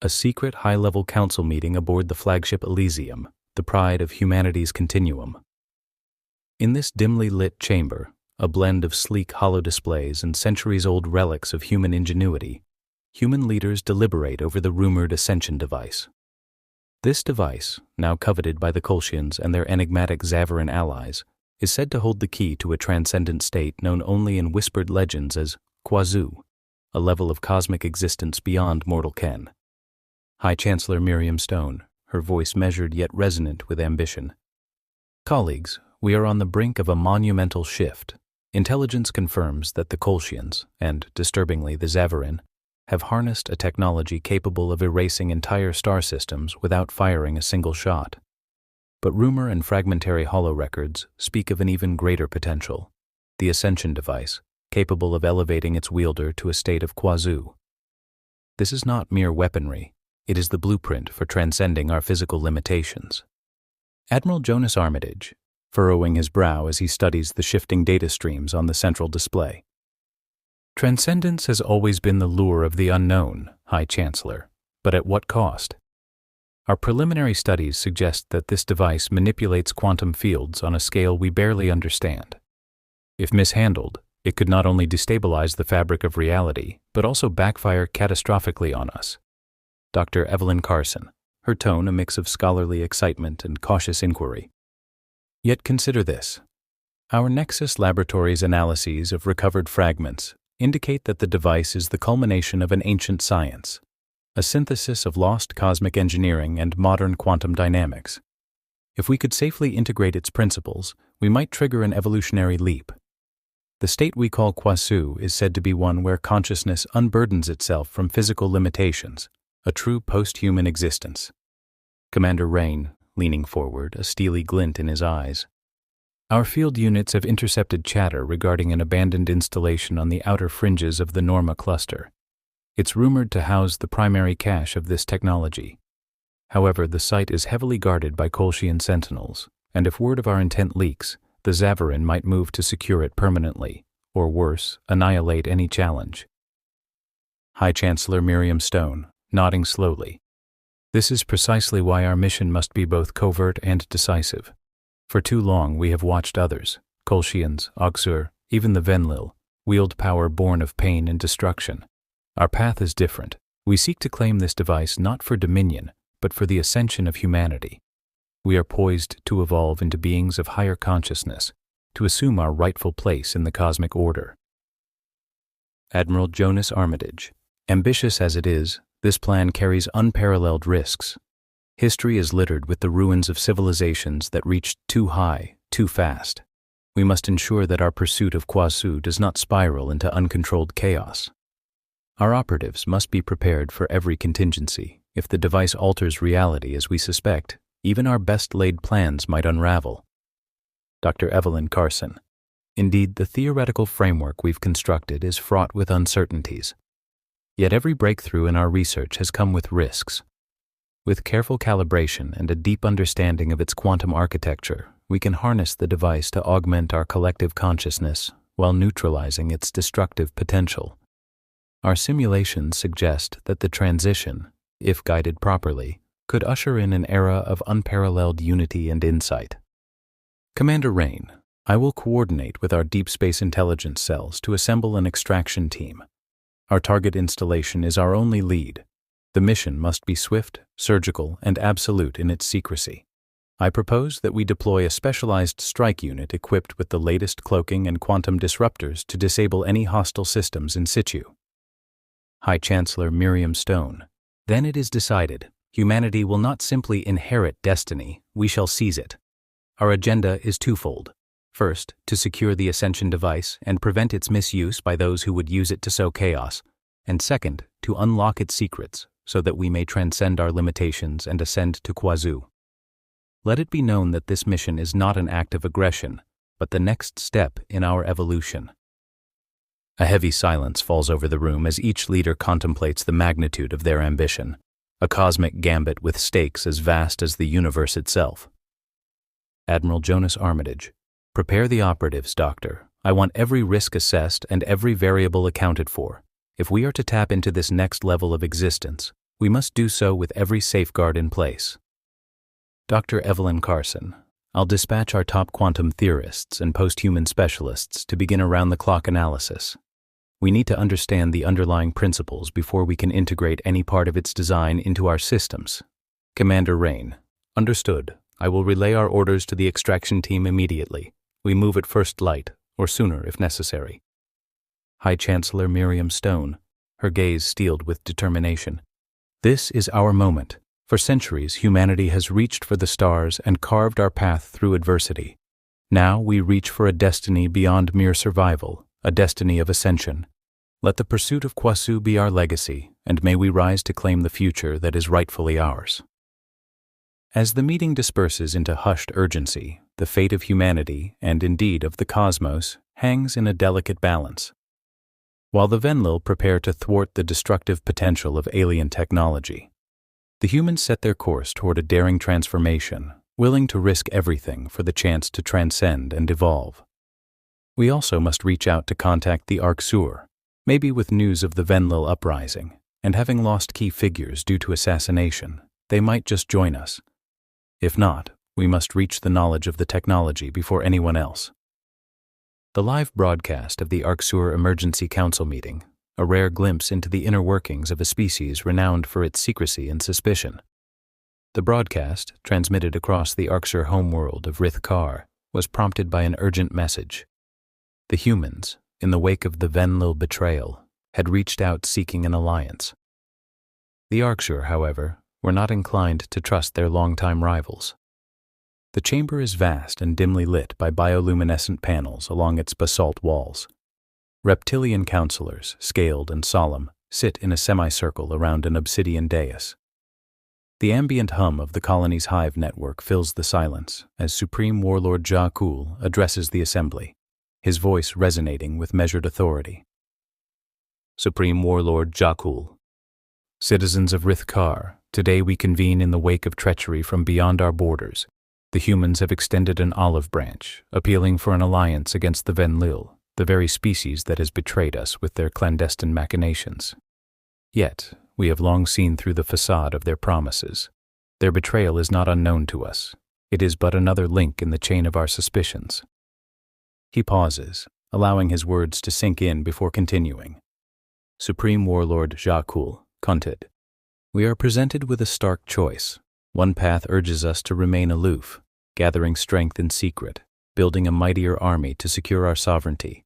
A secret high-level council meeting aboard the flagship Elysium, the pride of humanity's continuum. In this dimly lit chamber, a blend of sleek holodisplays and centuries-old relics of human ingenuity, human leaders deliberate over the rumored Ascension device. This device, now coveted by the Kolshians and their enigmatic Zavarin allies, is said to hold the key to a transcendent state known only in whispered legends as Kwazu, a level of cosmic existence beyond mortal ken. High Chancellor Miriam Stone, her voice measured yet resonant with ambition. Colleagues, we are on the brink of a monumental shift. Intelligence confirms that the Kolshians, and disturbingly the Zavarin, have harnessed a technology capable of erasing entire star systems without firing a single shot. But rumor and fragmentary holorecords speak of an even greater potential, the Ascension device, capable of elevating its wielder to a state of Kwazu. This is not mere weaponry. It is the blueprint for transcending our physical limitations. Admiral Jonas Armitage, furrowing his brow as he studies the shifting data streams on the central display. Transcendence has always been the lure of the unknown, High Chancellor, but at what cost? Our preliminary studies suggest that this device manipulates quantum fields on a scale we barely understand. If mishandled, it could not only destabilize the fabric of reality, but also backfire catastrophically on us. Dr. Evelyn Carson, her tone a mix of scholarly excitement and cautious inquiry. Yet consider this. Our Nexus Laboratories' analyses of recovered fragments indicate that the device is the culmination of an ancient science, a synthesis of lost cosmic engineering and modern quantum dynamics. If we could safely integrate its principles, we might trigger an evolutionary leap. The state we call Kwasu is said to be one where consciousness unburdens itself from physical limitations, a true post-human existence. Commander Rain, leaning forward, a steely glint in his eyes. Our field units have intercepted chatter regarding an abandoned installation on the outer fringes of the Norma cluster. It's rumored to house the primary cache of this technology. However, the site is heavily guarded by Kolshian sentinels, and if word of our intent leaks, the Zavarin might move to secure it permanently, or worse, annihilate any challenge. High Chancellor Miriam Stone, nodding slowly. This is precisely why our mission must be both covert and decisive. For too long we have watched others, Kolshians, Auxur, even the Venlil, wield power born of pain and destruction. Our path is different. We seek to claim this device not for dominion, but for the ascension of humanity. We are poised to evolve into beings of higher consciousness, to assume our rightful place in the cosmic order. Admiral Jonas Armitage. Ambitious as it is, this plan carries unparalleled risks. History is littered with the ruins of civilizations that reached too high, too fast. We must ensure that our pursuit of Kwasu does not spiral into uncontrolled chaos. Our operatives must be prepared for every contingency. If the device alters reality as we suspect, even our best-laid plans might unravel. Dr. Evelyn Carson. Indeed, the theoretical framework we've constructed is fraught with uncertainties. Yet every breakthrough in our research has come with risks. With careful calibration and a deep understanding of its quantum architecture, we can harness the device to augment our collective consciousness while neutralizing its destructive potential. Our simulations suggest that the transition, if guided properly, could usher in an era of unparalleled unity and insight. Commander Rain, I will coordinate with our deep space intelligence cells to assemble an extraction team. Our target installation is our only lead. The mission must be swift, surgical, and absolute in its secrecy. I propose that we deploy a specialized strike unit equipped with the latest cloaking and quantum disruptors to disable any hostile systems in situ. High Chancellor Miriam Stone. Then it is decided. Humanity will not simply inherit destiny, we shall seize it. Our agenda is twofold. First, to secure the Ascension device and prevent its misuse by those who would use it to sow chaos. And second, to unlock its secrets so that we may transcend our limitations and ascend to Kwazu. Let it be known that this mission is not an act of aggression, but the next step in our evolution. A heavy silence falls over the room as each leader contemplates the magnitude of their ambition, a cosmic gambit with stakes as vast as the universe itself. Admiral Jonas Armitage. Prepare the operatives, Doctor. I want every risk assessed and every variable accounted for. If we are to tap into this next level of existence, We must do so with every safeguard in place. Dr. Evelyn Carson, I'll dispatch our top quantum theorists and post-human specialists to begin around-the-clock analysis. We need to understand the underlying principles before we can integrate any part of its design into our systems. Commander Rain, understood. I will relay our orders to the extraction team immediately. We move at first light, or sooner if necessary. High Chancellor Miriam Stone, her gaze steeled with determination. This is our moment. For centuries, humanity has reached for the stars and carved our path through adversity. Now we reach for a destiny beyond mere survival, a destiny of ascension. Let the pursuit of Kwasu be our legacy, and may we rise to claim the future that is rightfully ours. As the meeting disperses into hushed urgency, the fate of humanity, and indeed of the cosmos, hangs in a delicate balance. While the Venlil prepare to thwart the destructive potential of alien technology, the humans set their course toward a daring transformation, willing to risk everything for the chance to transcend and evolve. We also must reach out to contact the Arc-Sur, maybe with news of the Venlil uprising, and having lost key figures due to assassination, they might just join us. If not, we must reach the knowledge of the technology before anyone else. The live broadcast of the Arc-Sur Emergency Council meeting, a rare glimpse into the inner workings of a species renowned for its secrecy and suspicion. The broadcast, transmitted across the Arc-Sur homeworld of Rith-Kar, was prompted by an urgent message. The humans, in the wake of the Venlil betrayal, had reached out seeking an alliance. The Arc-Sur, however, were not inclined to trust their longtime rivals. The chamber is vast and dimly lit by bioluminescent panels along its basalt walls. Reptilian counselors, scaled and solemn, sit in a semicircle around an obsidian dais. The ambient hum of the colony's hive network fills the silence as Supreme Warlord Jakul addresses the assembly, his voice resonating with measured authority. Supreme Warlord Jakul, citizens of Rith-Kar, today we convene in the wake of treachery from beyond our borders. The humans have extended an olive branch, appealing for an alliance against the Venlil, the very species that has betrayed us with their clandestine machinations. Yet, we have long seen through the facade of their promises. Their betrayal is not unknown to us. It is but another link in the chain of our suspicions. He pauses, allowing his words to sink in before continuing. Supreme Warlord Jakul, Kunted, we are presented with a stark choice. One path urges us to remain aloof, gathering strength in secret, building a mightier army to secure our sovereignty.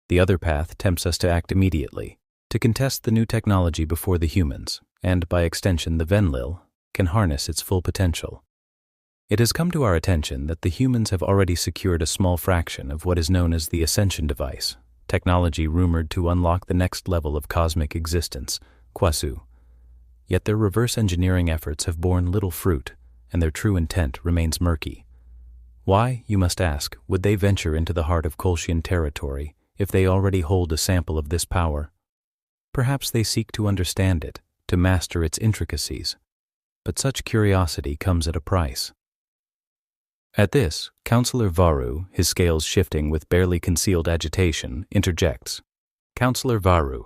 The other path tempts us to act immediately, to contest the new technology before the humans, and by extension the Venlil, can harness its full potential. It has come to our attention that the humans have already secured a small fraction of what is known as the Ascension device, technology rumored to unlock the next level of cosmic existence, Kwasu. Yet their reverse engineering efforts have borne little fruit, and their true intent remains murky. Why, you must ask, would they venture into the heart of Kolshian territory if they already hold a sample of this power? Perhaps they seek to understand it, to master its intricacies. But such curiosity comes at a price. At this, Councillor Varu, his scales shifting with barely concealed agitation, interjects. Councillor Varu,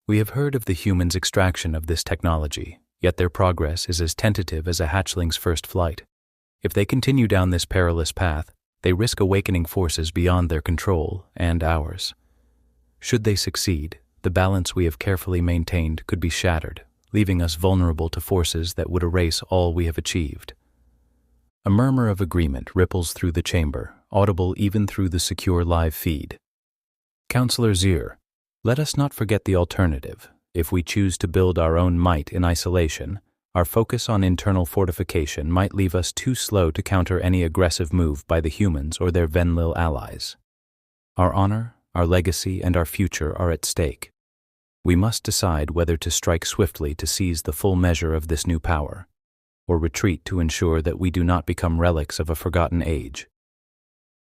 we have heard of the humans' extraction of this technology, yet their progress is as tentative as a hatchling's first flight. If they continue down this perilous path, they risk awakening forces beyond their control and ours. Should they succeed, the balance we have carefully maintained could be shattered, leaving us vulnerable to forces that would erase all we have achieved. A murmur of agreement ripples through the chamber, audible even through the secure live feed. Councillor Zir, let us not forget the alternative. If we choose to build our own might in isolation, our focus on internal fortification might leave us too slow to counter any aggressive move by the humans or their Venlil allies. Our honor, our legacy, and our future are at stake. We must decide whether to strike swiftly to seize the full measure of this new power, or retreat to ensure that we do not become relics of a forgotten age.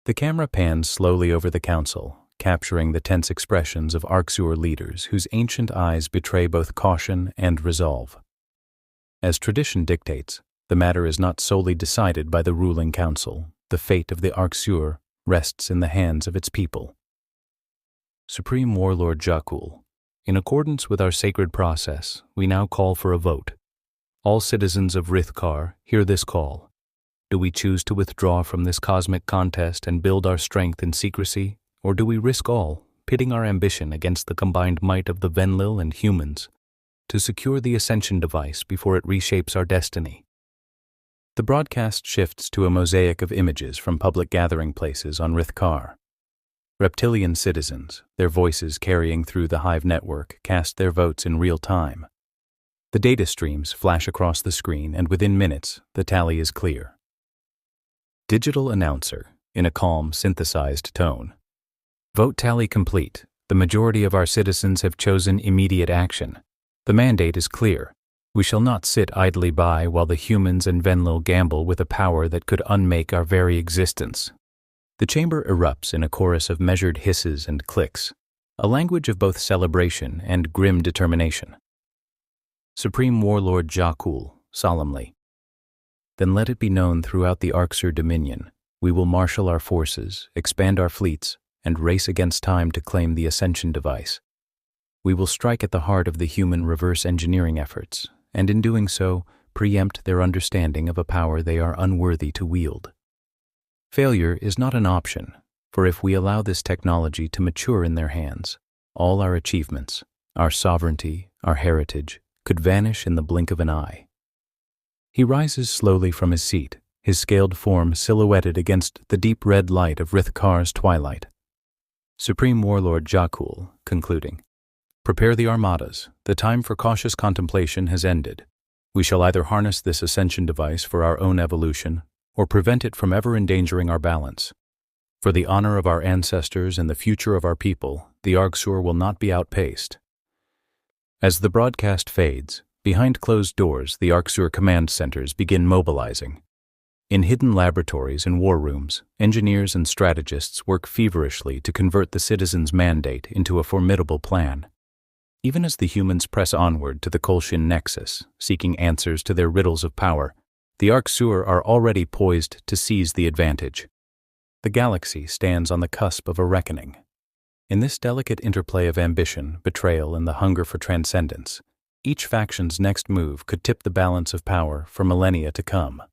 The camera pans slowly over the council, capturing the tense expressions of Arc-Sur leaders whose ancient eyes betray both caution and resolve. As tradition dictates, the matter is not solely decided by the ruling council. The fate of the Arc-Sur rests in the hands of its people. Supreme Warlord Jakul, In accordance with our sacred process, we now call for a vote. All citizens of Rithkar, hear this call. Do we choose to withdraw from this cosmic contest and build our strength in secrecy, or do we risk all, pitting our ambition against the combined might of the Venlil and humans, to secure the Ascension device before it reshapes our destiny? The broadcast shifts to a mosaic of images from public gathering places on Rithkar. Reptilian citizens, their voices carrying through the Hive network, cast their votes in real time. The data streams flash across the screen, and within minutes, the tally is clear. Digital announcer, in a calm, synthesized tone. Vote tally complete. The majority of our citizens have chosen immediate action. The mandate is clear. We shall not sit idly by while the humans and Venlil gamble with a power that could unmake our very existence. The chamber erupts in a chorus of measured hisses and clicks, a language of both celebration and grim determination. Supreme Warlord Jakul, solemnly. Then let it be known throughout the Arksur Dominion, we will marshal our forces, expand our fleets, and race against time to claim the Ascension device. We will strike at the heart of the human reverse engineering efforts, and in doing so, preempt their understanding of a power they are unworthy to wield. Failure is not an option, for if we allow this technology to mature in their hands, all our achievements, our sovereignty, our heritage, could vanish in the blink of an eye. He rises slowly from his seat, his scaled form silhouetted against the deep red light of Rithkar's twilight. Supreme Warlord Jakul, concluding. Prepare the armadas. The time for cautious contemplation has ended. We shall either harness this Ascension device for our own evolution, or prevent it from ever endangering our balance. For the honor of our ancestors and the future of our people, the Arksur will not be outpaced. As the broadcast fades, behind closed doors, the Arksur command centers begin mobilizing. In hidden laboratories and war rooms, engineers and strategists work feverishly to convert the citizens' mandate into a formidable plan. Even as the humans press onward to the Kolshin Nexus, seeking answers to their riddles of power, the Arksur are already poised to seize the advantage. The galaxy stands on the cusp of a reckoning. In this delicate interplay of ambition, betrayal, and the hunger for transcendence, each faction's next move could tip the balance of power for millennia to come.